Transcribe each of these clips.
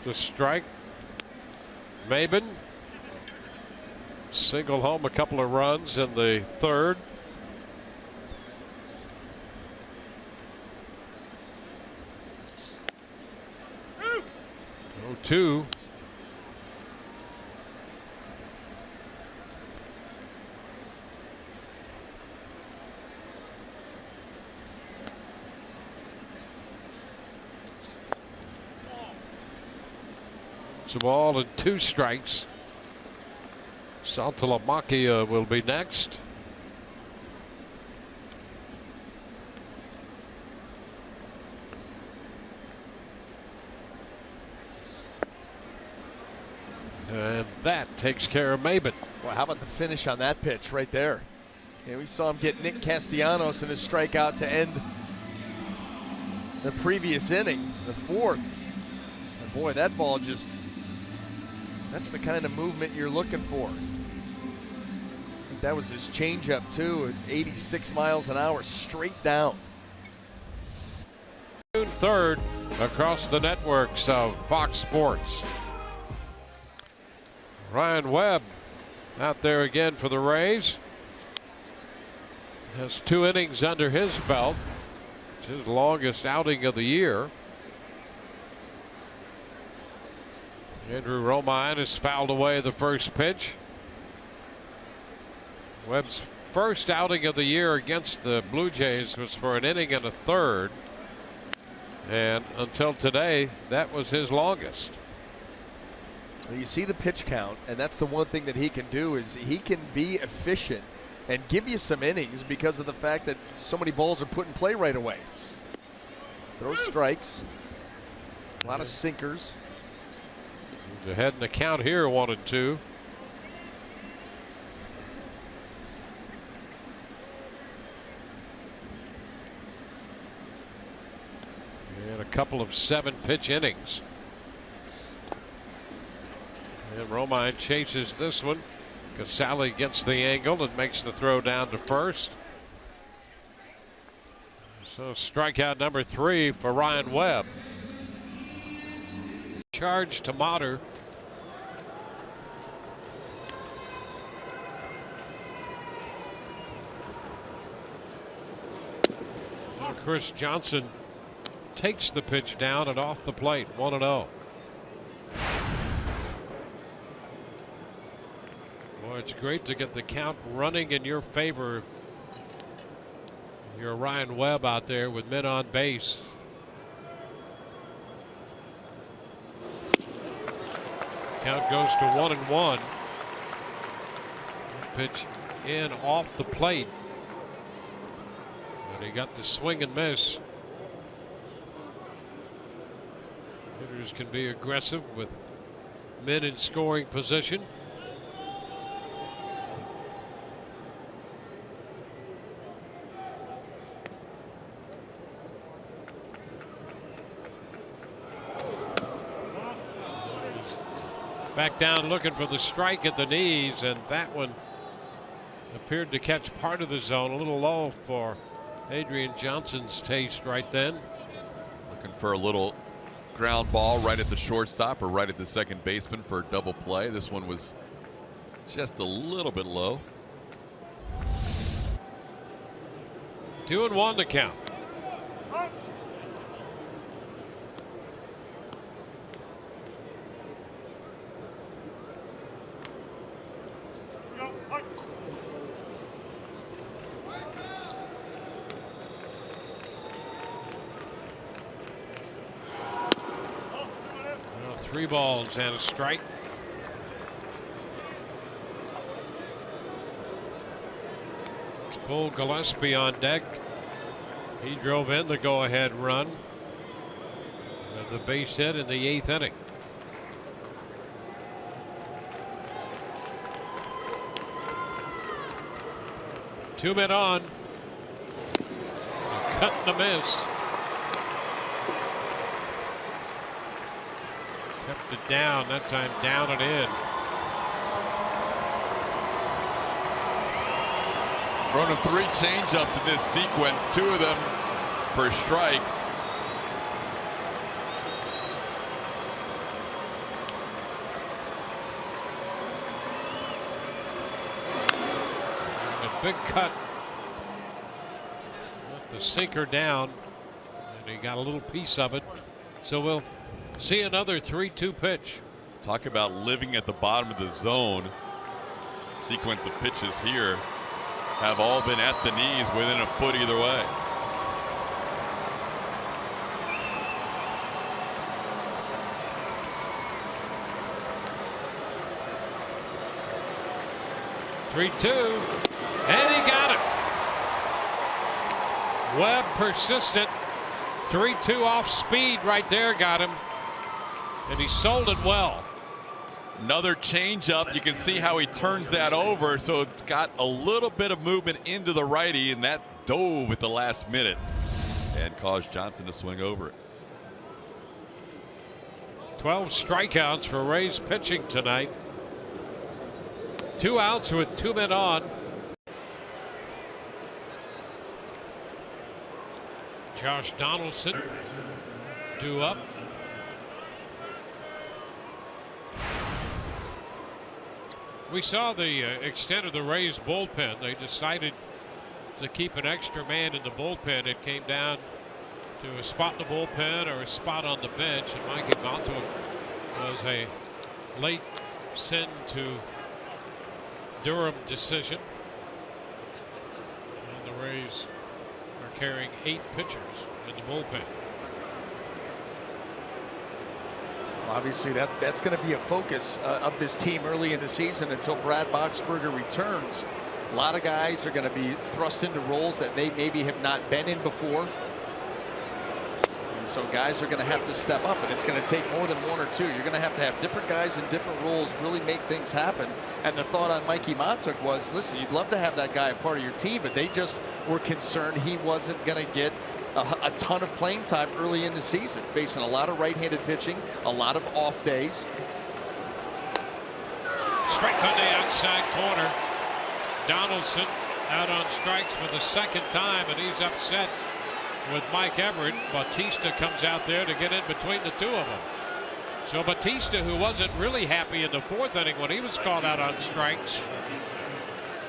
the strike. Maben single home a couple of runs in the third. Oh, 2. It's a ball and 2 strikes. Santalamacchia will be next. And that takes care of Maben. Well, how about the finish on that pitch right there? Yeah, we saw him get Nick Castellanos in his strikeout to end the previous inning, the 4th. And boy, that ball just, that's the kind of movement you're looking for. I think that was his changeup too, at 86 miles an hour, straight down. Third across the networks of Fox Sports. Ryan Webb out there again for the Rays. Has 2 innings under his belt. It's his longest outing of the year. Andrew Romine has fouled away the first pitch. Webb's first outing of the year against the Blue Jays was for an inning and a third. And until today, that was his longest. You see the pitch count, and that's the one thing that he can do, is he can be efficient and give you some innings because of the fact that so many balls are put in play right away. Throws strikes, a lot of sinkers. He's ahead in the count here, 1-2. And a couple of 7-pitch innings. And Romine chases this one. Casale gets the angle and makes the throw down to first. So strikeout number 3 for Ryan Webb. Charge to Motter. And Chris Johnson takes the pitch down and off the plate, 1-0. Boy, it's great to get the count running in your favor. You're Ryan Webb out there with men on base. Count goes to 1-1. Pitch in off the plate. And he got the swing and miss. Hitters can be aggressive with men in scoring position. Back down looking for the strike at the knees, and that one appeared to catch part of the zone. A little low for Adrian Johnson's taste right then. Looking for a little ground ball right at the shortstop or right at the second baseman for a double play. This one was just a little bit low. 2-1 to count. Well, 3 balls and a strike. Cole Gillespie on deck. He drove in the go-ahead run. The base hit in the 8th inning. Two men on. A cut and a miss. Kept it down, that time down and in. Running 3 changeups in this sequence, 2 of them for strikes. big cut with the sinker down, and he got a little piece of it. So we'll see another 3-2 pitch. Talk about living at the bottom of the zone. Sequence of pitches here have all been at the knees within a foot either way. (3-2), and he got it. Webb persistent. 3-2 off speed right there, got him, and he sold it well. Another changeup. You can see how he turns that over, so it's got a little bit of movement into the righty, and that dove at the last minute and caused Johnson to swing over it. 12 strikeouts for Rays pitching tonight. 2 outs with 2 men on. Josh Donaldson due up. We saw the extent of the Rays bullpen. They decided to keep an extra man in the bullpen. It came down to a spot in the bullpen or a spot on the bench, and Mike Montour was a late send to Durham decision. And the Rays are carrying 8 pitchers in the bullpen. Obviously, that's going to be a focus of this team early in the season until Brad Boxberger returns. A lot of guys are going to be thrust into roles that they maybe have not been in before. And so guys are going to have to step up, and it's going to take more than 1 or 2. You're going to have different guys in different roles really make things happen. And the thought on Mikey Montauk was, listen, you'd love to have that guy a part of your team, but they just were concerned he wasn't going to get a ton of playing time early in the season, facing a lot of right-handed pitching, a lot of off days. Strike on the outside corner. Donaldson out on strikes for the 2nd time, and he's upset with Mike Everett. Bautista comes out there to get in between the two of them. So Bautista, who wasn't really happy in the 4th inning when he was called out on strikes,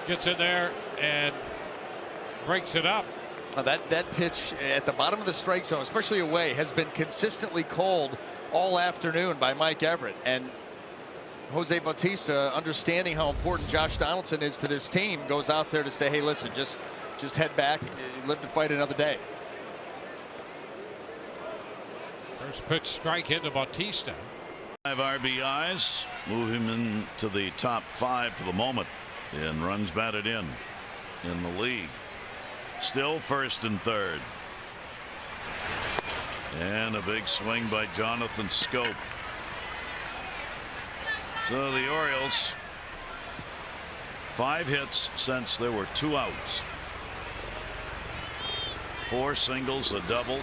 gets in there and breaks it up. That pitch at the bottom of the strike zone, especially away, has been consistently called all afternoon by Mike Everett. And Jose Bautista, understanding how important Josh Donaldson is to this team, goes out there to say, hey, listen, just head back, live to fight another day. First pitch strike into Bautista. 5 RBIs, move him into the top 5 for the moment, and runs batted in the league. Still 1st and 3rd. And a big swing by Jonathan Scope. So the Orioles, 5 hits since there were 2 outs. 4 singles, a double.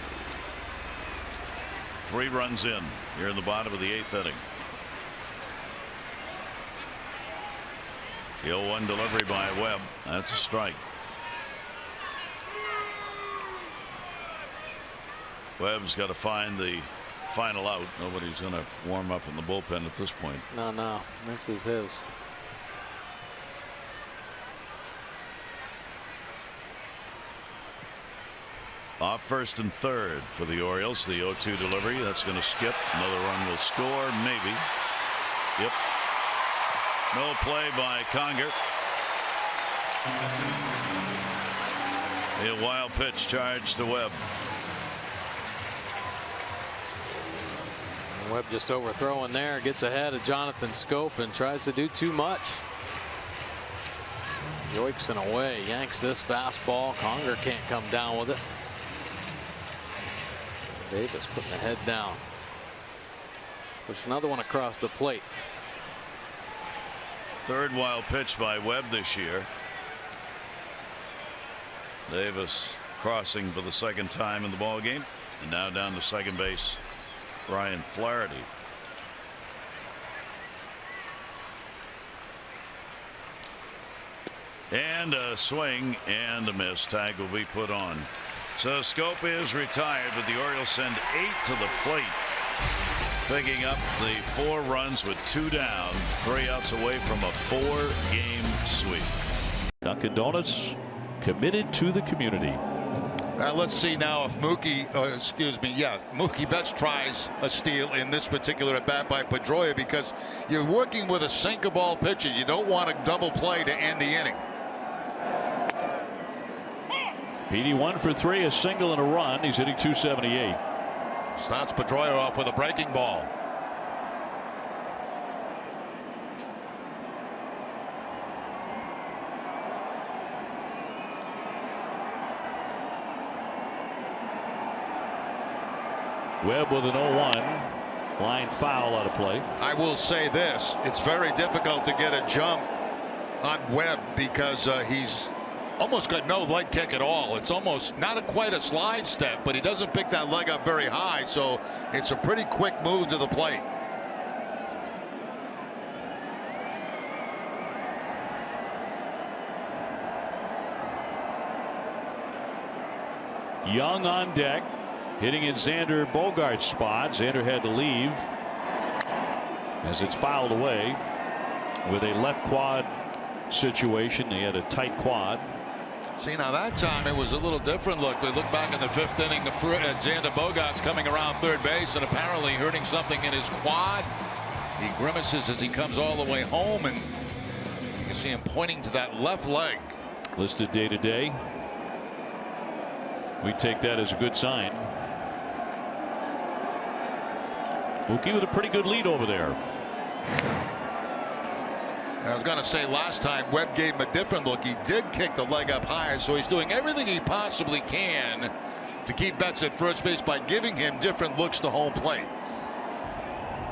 3 runs in here in the bottom of the 8th inning. The 0-1 delivery by Webb. That's a strike. Webb's got to find the final out. Nobody's going to warm up in the bullpen at this point. No, this is his. Off 1st and 3rd for the Orioles. The 0-2 delivery. That's going to skip. Another run will score. Maybe. Yep. No play by Conger. A wild pitch charge to Webb. Webb just overthrowing there, gets ahead of Jonathan Scope and tries to do too much. Yoiks and away, yanks this fastball. Conger can't come down with it. Davis putting the head down. Push another one across the plate. 3rd wild pitch by Webb this year. Davis crossing for the 2nd time in the ball game, and now down to second base. Ryan Flaherty. And a swing and a miss. Tag will be put on. So Scope is retired, but the Orioles send 8 to the plate, picking up the 4 runs with 2 down, 3 outs away from a 4-game sweep. Dunkin' Donuts, committed to the community. Let's see now if Mookie Betts tries a steal in this particular at bat by Pedroia, because you're working with a sinker ball pitcher. You don't want a double play to end the inning. PD 1 for 3, a single and a run. He's hitting .278. Starts Pedroia off with a breaking ball. Webb with an 0-1. Line foul out of play. I will say this, it's very difficult to get a jump on Webb because he's almost got no leg kick at all. It's almost not quite a slide step, but he doesn't pick that leg up very high, so it's a pretty quick move to the plate. Young on deck, hitting in Xander Bogaerts' spot. Xander had to leave as it's fouled away with a left quad situation. He had a tight quad. See, now that time it was a little different look. We look back in the 5th inning, Xander Bogaerts coming around third base and apparently hurting something in his quad. He grimaces as he comes all the way home, and you can see him pointing to that left leg. Listed day to day. We take that as a good sign. Mookie with a pretty good lead over there. I was going to say last time Webb gave him a different look. He did kick the leg up high, so he's doing everything he possibly can to keep Betts at first base by giving him different looks to home plate.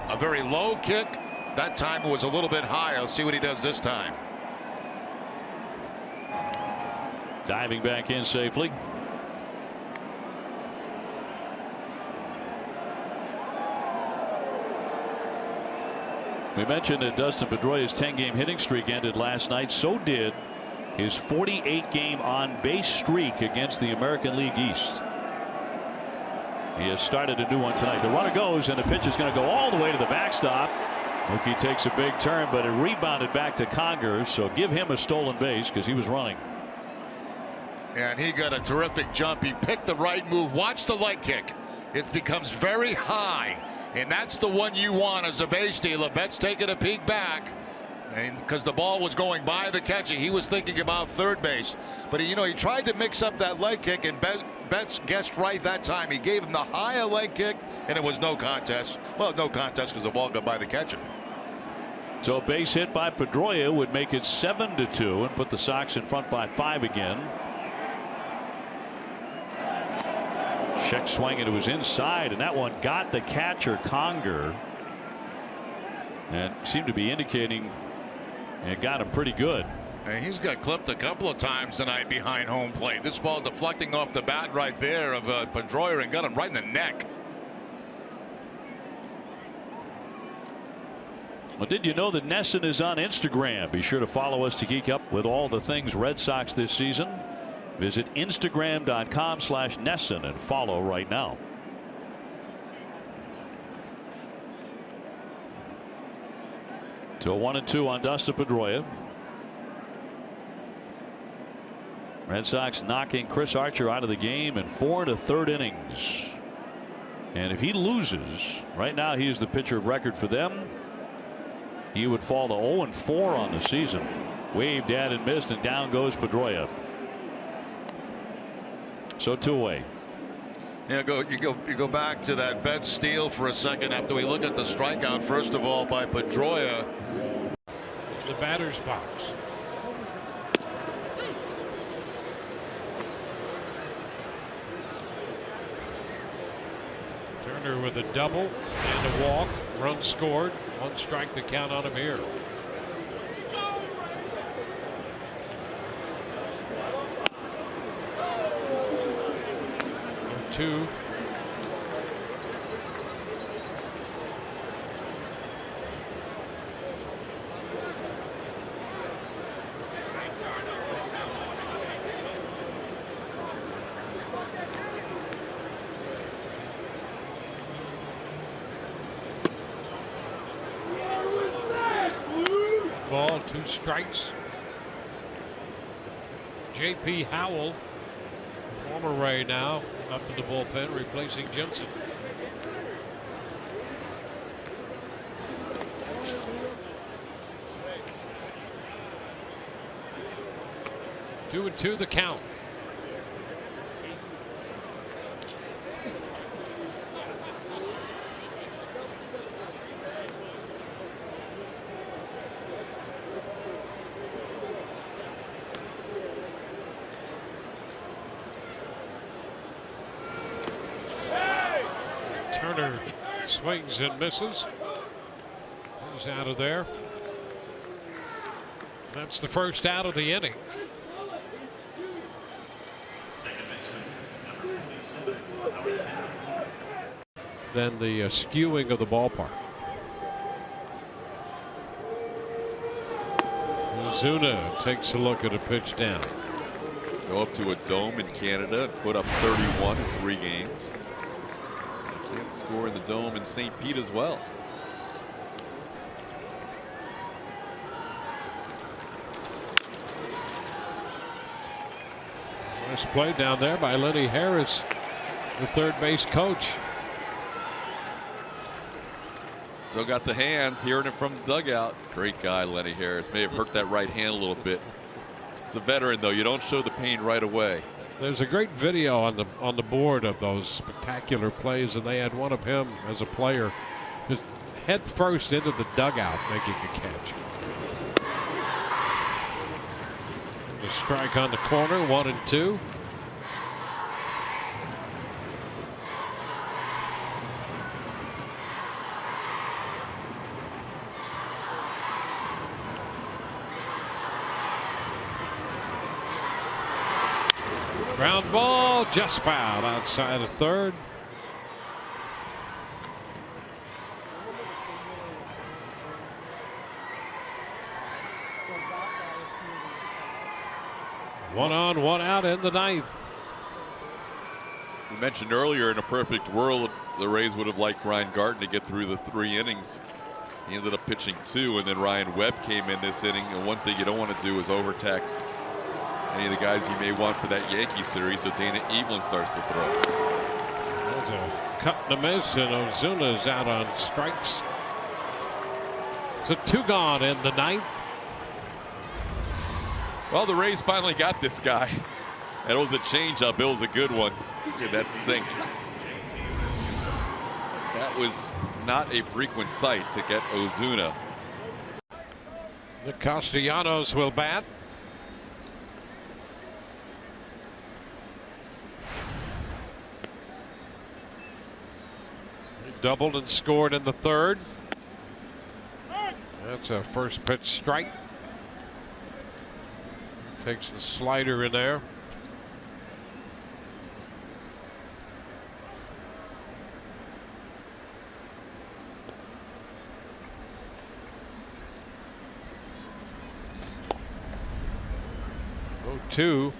A very low kick. That time it was a little bit high. I'll see what he does this time. Diving back in safely. We mentioned that Dustin Pedroia's 10-game hitting streak ended last night. So did his 48-game on-base streak against the American League East. He has started a new one tonight. The runner goes, and the pitch is going to go all the way to the backstop. Mookie takes a big turn, but it rebounded back to Conger, so give him a stolen base because he was running. And he got a terrific jump. He picked the right move. Watch the leg kick. It becomes very high. And that's the one you want as a base stealer. Betts taking a peek back, and because the ball was going by the catcher, he was thinking about third base. But he tried to mix up that leg kick, and Betts guessed right that time. He gave him the higher leg kick, and it was no contest. Well, no contest because the ball got by the catcher. So a base hit by Pedroia would make it 7-2 and put the Sox in front by 5 again. Check swing, and it was inside, and that one got the catcher Conger, and seemed to be indicating it got him pretty good. And he's got clipped a couple of times tonight behind home plate. This ball deflecting off the bat right there of Pedroia and got him right in the neck. Well, did you know that NESN is on Instagram? Be sure to follow us to geek up with all the things Red Sox this season. Visit Instagram.com/NESN and follow right now. So 1-2 on Dustin Pedroia. Red Sox knocking Chris Archer out of the game in 4 1/3 innings. And if he loses, right now he is the pitcher of record for them. He would fall to 0-4 on the season. Waved at and missed, and down goes Pedroia. So 2 away. You go back to that Betts steal for a second after we look at the strikeout first of all by Pedroia. The batter's box. Turner with a double and a walk. Run scored. 1 strike to count on him here. 2. Ball, 2 strikes. J.P. Howell, former Ray now, up in the bullpen replacing Jensen. Two and two the count. Turner swings and misses. He's out of there. That's the first out of the inning. Then the skewing of the ballpark. Ozuna takes a look at a pitch down. Go up to a dome in Canada and put up 31 in 3 games. They can't score in the dome in St. Pete as well. Nice play down there by Lenny Harris, the third base coach. Still got the hands, hearing it from the dugout. Great guy, Lenny Harris. May have hurt that right hand a little bit. He's a veteran, though. You don't show the pain right away. There's a great video on the board of those spectacular plays, and they had one of him as a player just head first into the dugout making a catch. The strike on the corner, 1-2. Ground ball, just fouled outside of third. One on, one out in the ninth. We mentioned earlier, in a perfect world, the Rays would have liked Ryan Garten to get through the 3 innings. He ended up pitching 2, and then Ryan Webb came in this inning. And one thing you don't want to do is overtax any of the guys you may want for that Yankee series, so Dana Evelyn starts to throw. There's a cut and a miss, and Ozuna's out on strikes. So 2 gone in the ninth. Well, the Rays finally got this guy. And it was a changeup. It was a good one. Look at that sink. That was not a frequent sight to get Ozuna. The Castellanos will bat. He doubled and scored in the third. That's a first pitch strike. Takes the slider in there. Oh, 2.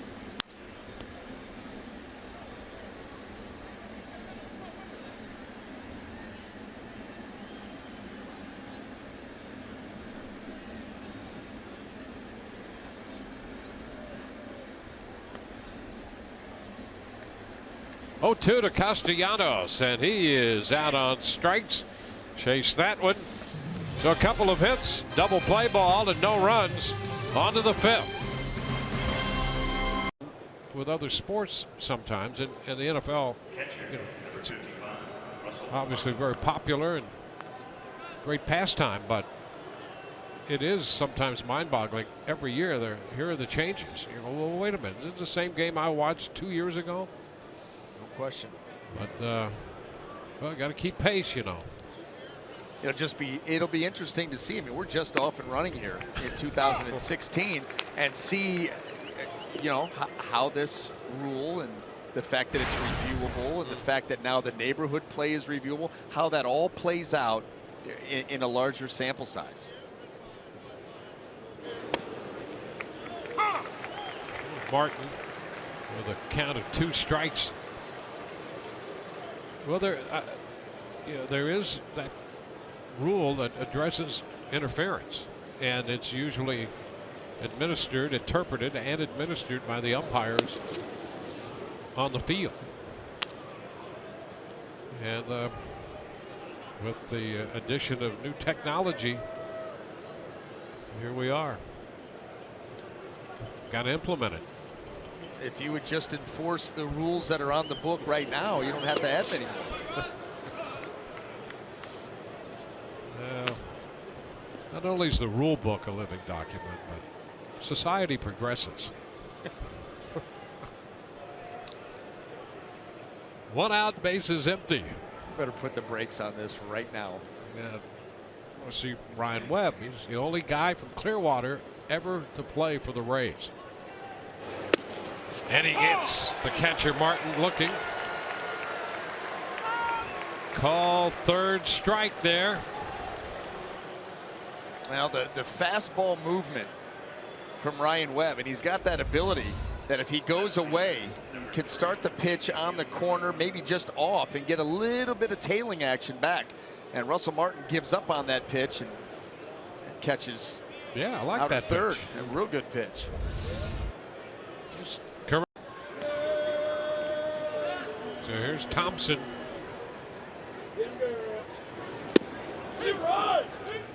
Oh, 2 to Castellanos, and he is out on strikes. Chase that one. So a couple of hits, double play ball, and no runs. On to the 5th. With other sports sometimes, and the NFL, you know, it's obviously very popular and great pastime, but it is sometimes mind-boggling. Every year, here are the changes. You go, well, wait a minute, is it the same game I watched 2 years ago? Question. But well, got to keep pace, you know. It'll be interesting to see. I mean, we're just off and running here in 2016, and see, how this rule and the fact that it's reviewable, and the fact that now the neighborhood play is reviewable, how that all plays out in a larger sample size. Martin with a count of 2 strikes. Well, there is that rule that addresses interference, and it's usually interpreted, and administered by the umpires on the field. And with the addition of new technology, here we are. Got to implement it. If you would just enforce the rules that are on the book right now, you don't have to add many more. Not only is the rule book a living document, but society progresses. 1 out, bases empty. Better put the brakes on this right now. Yeah. We'll see Ryan Webb. He's the only guy from Clearwater ever to play for the Rays. And he gets the catcher Martin looking. Call third strike there. Now the fastball movement from Ryan Webb, and he's got that ability that if he goes away, he can start the pitch on the corner, maybe just off, and get a little bit of tailing action back. And Russell Martin gives up on that pitch and catches. Yeah, I like out that third. pitch. A real good pitch. So here's Thompson.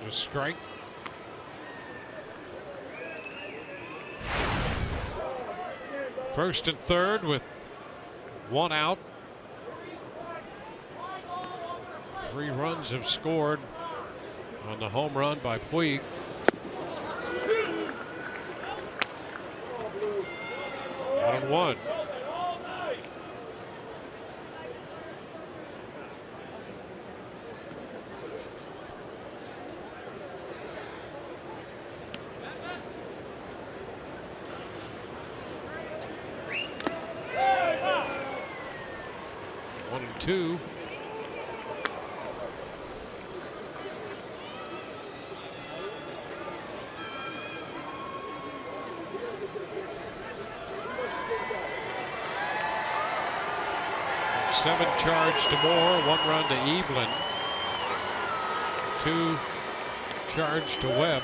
A strike. First and third with 1 out. 3 runs have scored on the home run by Puig. One and one. One and two. So 7 charged to Moore, 1 run to Evelyn, 2 charged to Webb.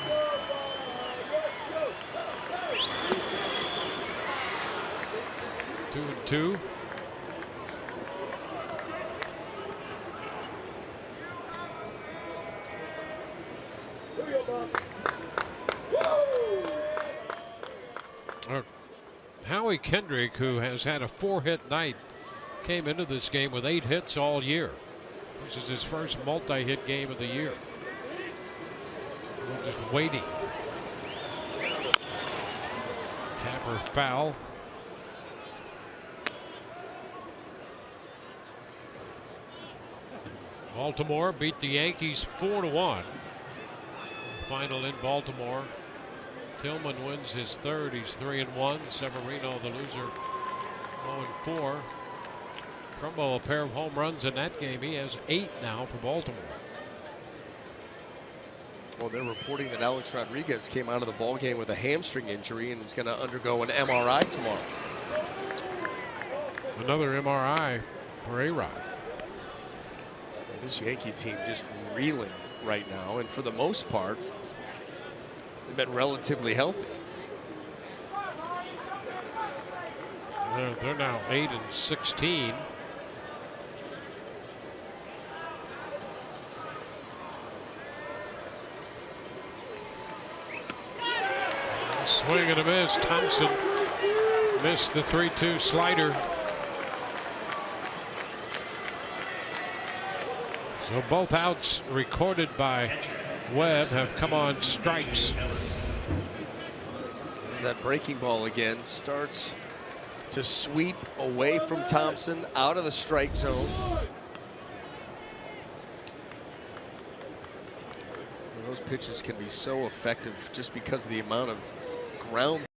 Two and two. Howie Kendrick, who has had a 4-hit night, came into this game with 8 hits all year. This is his first multi-hit game of the year. We're just waiting. Tapper foul. Baltimore beat the Yankees 4-1. Final in Baltimore. Tillman wins his 3rd. He's 3-1. Severino, the loser, 0-4. Trumbo, a pair of home runs in that game. He has 8 now for Baltimore. Well, they're reporting that Alex Rodriguez came out of the ball game with a hamstring injury and is going to undergo an MRI tomorrow. Another MRI for A-Rod. This Yankee team just reeling right now, and for the most part, they've been relatively healthy. They're now 8-16. Swing and a miss. Thompson missed the 3-2 slider. So both outs recorded by Webb have come on strikes. That breaking ball again starts to sweep away from Thompson out of the strike zone. And those pitches can be so effective just because of the amount of ground